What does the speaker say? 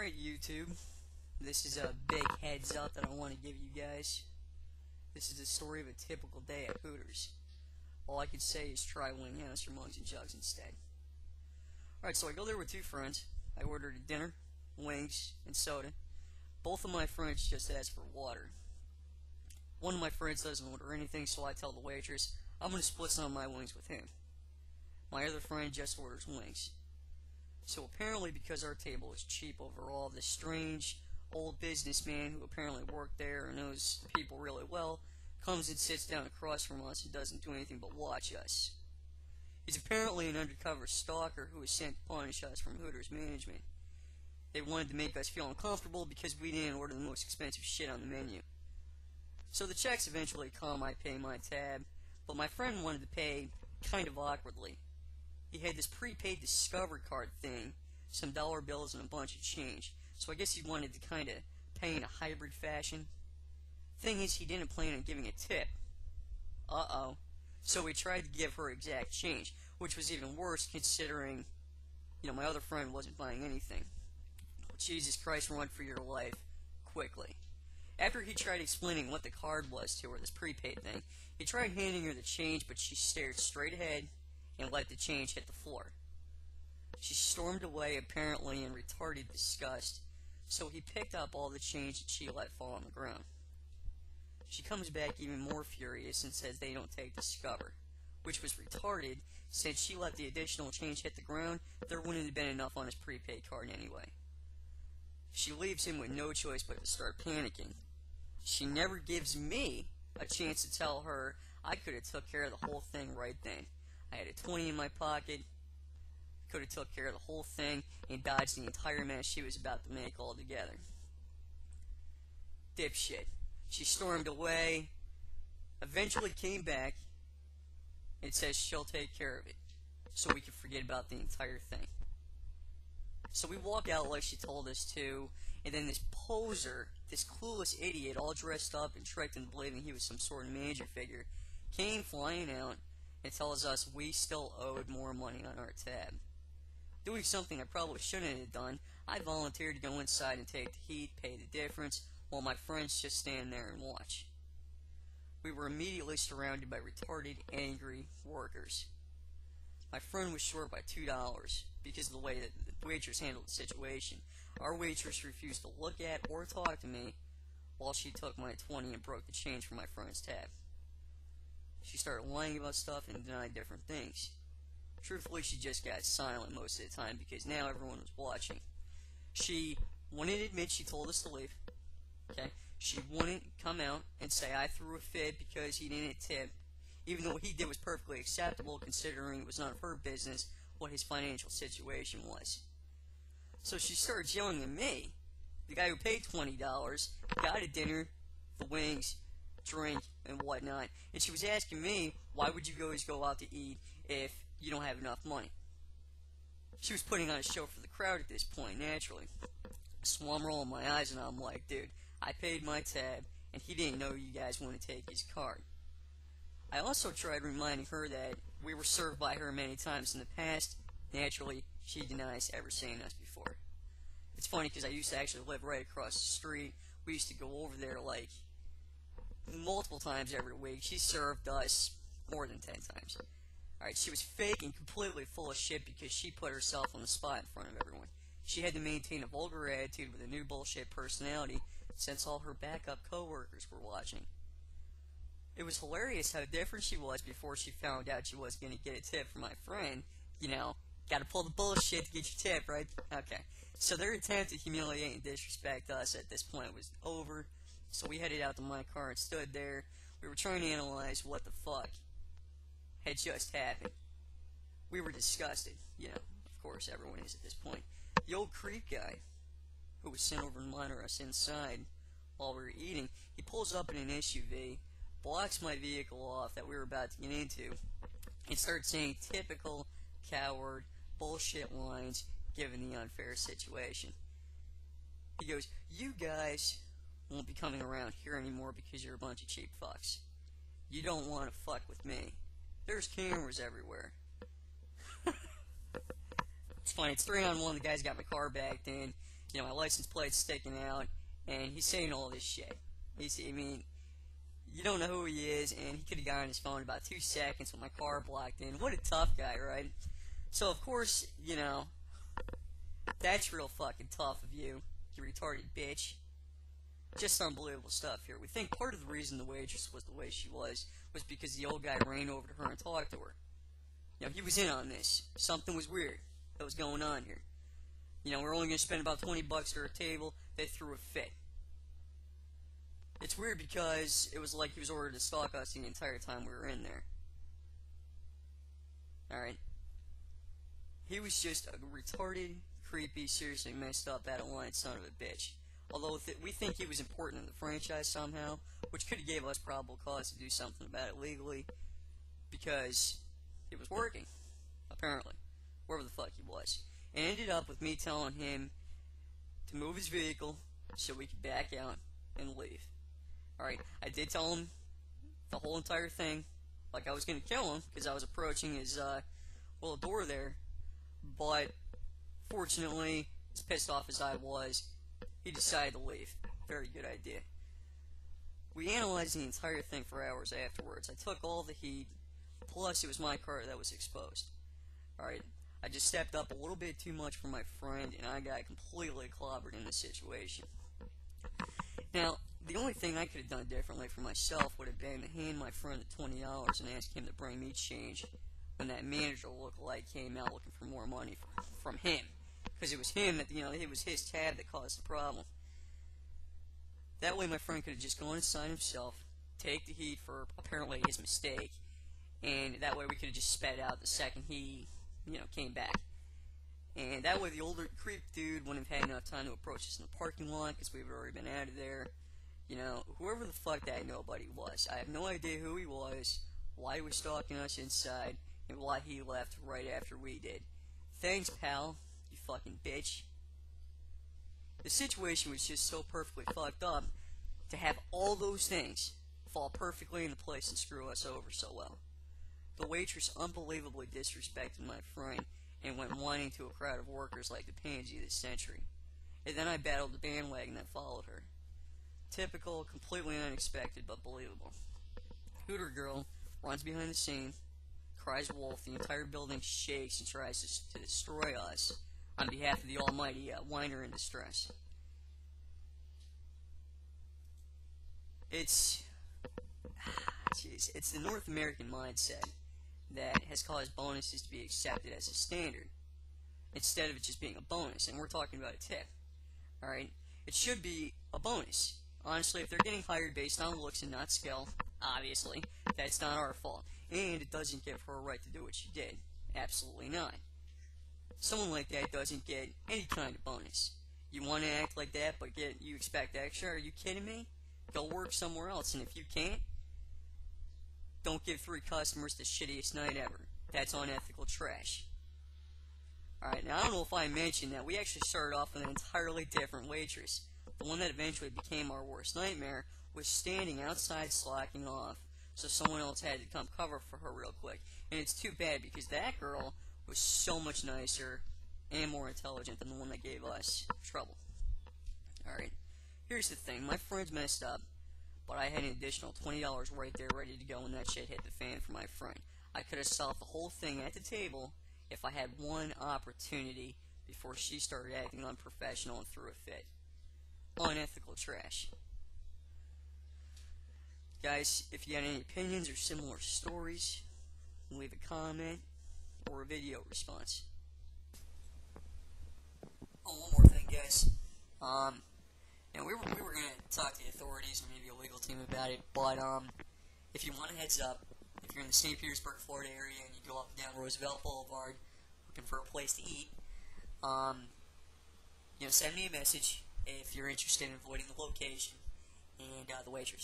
Alright, YouTube. This is a big heads up that I want to give you guys. This is the story of a typical day at Hooters. All I could say is try Wing House or Mugs and Jugs instead. Alright, so I go there with two friends. I ordered a dinner, wings, and soda. Both of my friends just asked for water. One of my friends doesn't order anything, so I tell the waitress, I'm going to split some of my wings with him. My other friend just orders wings. So apparently, because our table is cheap overall, this strange old businessman who apparently worked there and knows the people really well comes and sits down across from us and doesn't do anything but watch us. He's apparently an undercover stalker who was sent to punish us from Hooters management. They wanted to make us feel uncomfortable because we didn't order the most expensive shit on the menu. So the checks eventually come, I pay my tab, but my friend wanted to pay kind of awkwardly. He had this prepaid Discover card thing, some dollar bills and a bunch of change, so I guess he wanted to kind of pay in a hybrid fashion. Thing is, he didn't plan on giving a tip. Uh-oh. So we tried to give her exact change, which was even worse considering, my other friend wasn't buying anything. Jesus Christ, run for your life. Quickly. After he tried explaining what the card was to her, this prepaid thing, he tried handing her the change, but she stared straight ahead and let the change hit the floor. She stormed away, apparently in retarded disgust, so he picked up all the change that she let fall on the ground. She comes back even more furious and says they don't take Discover, which was retarded, since she let the additional change hit the ground, there wouldn't have been enough on his prepaid card anyway. She leaves him with no choice but to start panicking. She never gives me a chance to tell her I could have took care of the whole thing right then. I had a 20 in my pocket, could have took care of the whole thing, and dodged the entire mess she was about to make altogether. Dipshit. She stormed away, eventually came back, and says she'll take care of it, so we can forget about the entire thing. So we walk out like she told us to, and then this poser, this clueless idiot, all dressed up and tricked into believing he was some sort of major figure, came flying out and tells us we still owed more money on our tab. Doing something I probably shouldn't have done, I volunteered to go inside and take the heat, pay the difference, while my friends just stand there and watch. We were immediately surrounded by retarded, angry workers. My friend was short by $2 because of the way that the waitress handled the situation. Our waitress refused to look at or talk to me while she took my 20 and broke the change from my friend's tab. She started lying about stuff and denied different things. Truthfully, she just got silent most of the time because now everyone was watching. She wouldn't admit she told us to leave. Okay? She wouldn't come out and say I threw a fit because he didn't tip, even though what he did was perfectly acceptable considering it was none of her business what his financial situation was. So she started yelling at me, the guy who paid $20, got a dinner, the wings, drink, and whatnot, and she was asking me, why would you always go out to eat if you don't have enough money? She was putting on a show for the crowd at this point, naturally. So I'm rolling my eyes and I'm like, dude, I paid my tab, and he didn't know you guys want to take his card. I also tried reminding her that we were served by her many times in the past. Naturally, she denies ever seeing us before. It's funny because I used to actually live right across the street. We used to go over there like multiple times every week. She served us more than 10 times. Alright, she was fake and completely full of shit because she put herself on the spot in front of everyone. She had to maintain a vulgar attitude with a new bullshit personality since all her backup coworkers were watching. It was hilarious how different she was before she found out she was going to get a tip from my friend. Gotta pull the bullshit to get your tip, right? Okay. So their attempt to humiliate and disrespect us at this point was over. So we headed out to my car and stood there. We were trying to analyze what the fuck had just happened. We were disgusted. Of course everyone is at this point. The old creep guy, who was sent over to monitor us inside while we were eating, he pulls up in an SUV, blocks my vehicle off that we were about to get into, and starts saying typical coward bullshit lines given the unfair situation. He goes, you guys won't be coming around here anymore because you're a bunch of cheap fucks. You don't want to fuck with me. There's cameras everywhere. It's funny, it's 3-on-1, the guy's got my car backed in. You know, my license plate's sticking out, and he's saying all this shit. I mean, you don't know who he is, and he could have gotten his phone in about 2 seconds with my car blocked in. What a tough guy, right? So, of course, you know, that's real fucking tough of you, you retarded bitch. Just unbelievable stuff here. We think part of the reason the waitress was the way she was because the old guy ran over to her and talked to her. You know, he was in on this. Something was weird that was going on here. You know, we're only going to spend about $20 for a table. They threw a fit. It's weird because it was like he was ordered to stalk us the entire time we were in there. Alright? He was just a retarded, creepy, seriously messed up, out-of-line son of a bitch. Although we think he was important in the franchise somehow, which could have gave us probable cause to do something about it legally, because it was working, apparently, wherever the fuck he was. And ended up with me telling him to move his vehicle so we could back out and leave. Alright, I did tell him the whole entire thing, like I was going to kill him, because I was approaching his, door there, but fortunately, as pissed off as I was, he decided to leave. Very good idea. We analyzed the entire thing for hours afterwards. I took all the heat, plus it was my car that was exposed. Alright, I just stepped up a little bit too much for my friend, and I got completely clobbered in the situation. Now, the only thing I could have done differently for myself would have been to hand my friend the $20 and ask him to bring me change when that manager lookalike came out looking for more money from him. Because it was him that, it was his tab that caused the problem. That way my friend could have just gone inside himself, take the heat for apparently his mistake, and that way we could have just sped out the second he, came back. And that way the older creep dude wouldn't have had enough time to approach us in the parking lot, because we would have already been out of there. Whoever the fuck that nobody was. I have no idea who he was, why he was stalking us inside, and why he left right after we did. Thanks, pal, you fucking bitch. The situation was just so perfectly fucked up to have all those things fall perfectly into place and screw us over so well. The waitress unbelievably disrespected my friend and went whining to a crowd of workers like the pansy of the century. And then I battled the bandwagon that followed her. Typical, completely unexpected, but believable. Hooter girl runs behind the scene, cries wolf, the entire building shakes and tries to destroy us on behalf of the almighty whiner in distress. It's the North American mindset that has caused bonuses to be accepted as a standard instead of it just being a bonus, and we're talking about a tip. Alright? It should be a bonus. Honestly, if they're getting hired based on looks and not skill, obviously, that's not our fault. And it doesn't give her a right to do what she did. Absolutely not. Someone like that doesn't get any kind of bonus. You want to act like that, but you expect extra? Are you kidding me? Go work somewhere else, and if you can't, don't give 3 customers the shittiest night ever. That's unethical trash. Alright, now I don't know if I mentioned that we actually started off with an entirely different waitress. The one that eventually became our worst nightmare was standing outside slacking off, so someone else had to come cover for her real quick. And it's too bad because that girl was so much nicer and more intelligent than the one that gave us trouble. Alright, here's the thing. My friend's messed up, but I had an additional $20 right there ready to go when that shit hit the fan for my friend. I could have solved the whole thing at the table if I had one opportunity before she started acting unprofessional and threw a fit. Unethical trash. Guys, if you got any opinions or similar stories, leave a comment or a video response. Oh, one more thing, guys. We were gonna talk to the authorities or maybe a legal team about it, but if you want a heads up, if you're in the St. Petersburg, Florida area and you go up and down Roosevelt Boulevard looking for a place to eat, send me a message if you're interested in avoiding the location and the waitress.